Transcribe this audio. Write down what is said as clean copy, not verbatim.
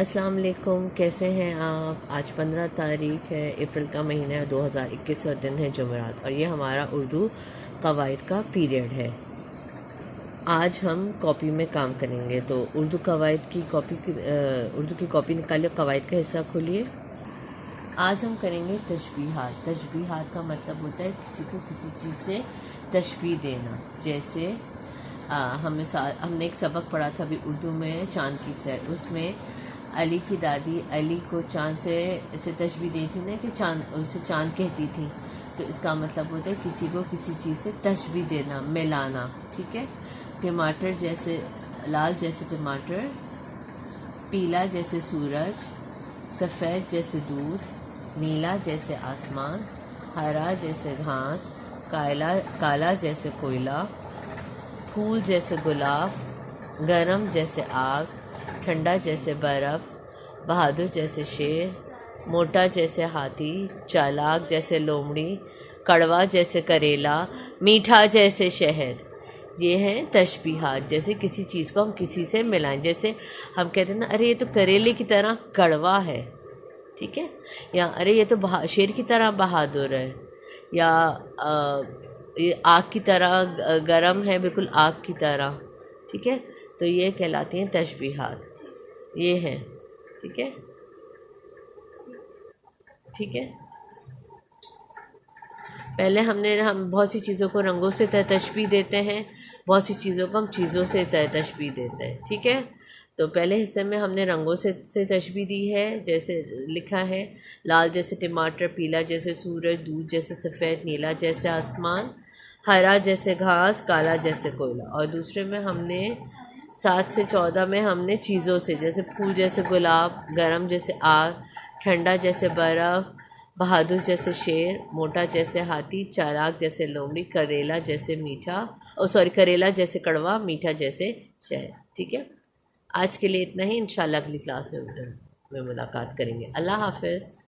अस्सलाम वालेकुम, कैसे हैं आप। आज 15 तारीख है, अप्रैल का महीना है, 2021 और दिन है जुमेरात और ये हमारा उर्दू कवायद का पीरियड है। आज हम कॉपी में काम करेंगे। तो उर्दू कवायद की कॉपी उर्दू की कॉपी निकालिए, कवायद का हिस्सा खोलिए। आज हम करेंगे तशबीहात। तशबीहात का मतलब होता है किसी को किसी चीज़ से तशबीह देना। जैसे हमने एक सबक पढ़ा था अभी उर्दू में, चाँद की सैर। उसमें अली की दादी अली को चाँद से तशबीह दी थी ना, कि चाँद उसे चाँद कहती थी। तो इसका मतलब होता है किसी को किसी चीज़ से तशबीह देना, मिलाना। ठीक है। टमाटर जैसे, लाल जैसे टमाटर, पीला जैसे सूरज, सफ़ेद जैसे दूध, नीला जैसे आसमान, हरा जैसे घास, काला जैसे कोयला, फूल जैसे गुलाब, गरम जैसे आग, ठंडा जैसे बर्फ़, बहादुर जैसे शेर, मोटा जैसे हाथी, चालाक जैसे लोमड़ी, कड़वा जैसे करेला, मीठा जैसे शहद। ये हैं तशबीहात। जैसे किसी चीज़ को हम किसी से मिलाएं। जैसे हम कहते हैं ना, अरे ये तो करेले की तरह कड़वा है। ठीक है। या अरे ये तो शेर की तरह बहादुर है। या ये आग की तरह गरम है, बिल्कुल आग की तरह। ठीक है। तो ये कहलाती हैं तशबीहात। ये हैं। ठीक है। ठीक है। पहले हम बहुत सी चीज़ों को रंगों से तशबीह देते हैं, बहुत सी चीज़ों को हम चीज़ों से तशबीह देते हैं। ठीक है। तो पहले हिस्से में हमने रंगों से तशबीह दी है। जैसे लिखा है, लाल जैसे टमाटर, पीला जैसे सूरज, दूध जैसे सफ़ेद, नीला जैसे आसमान, हरा जैसे घास, काला जैसे कोयला। और दूसरे में हमने 7 से 14 में हमने चीज़ों से, जैसे फूल जैसे गुलाब, गरम जैसे आग, ठंडा जैसे बर्फ़, बहादुर जैसे शेर, मोटा जैसे हाथी, चालाक जैसे लोमड़ी, करेला जैसे कड़वा, मीठा जैसे शहद। ठीक है। आज के लिए इतना ही। इंशाल्लाह अगली क्लास में मुलाकात करेंगे। अल्लाह हाफ़िज़।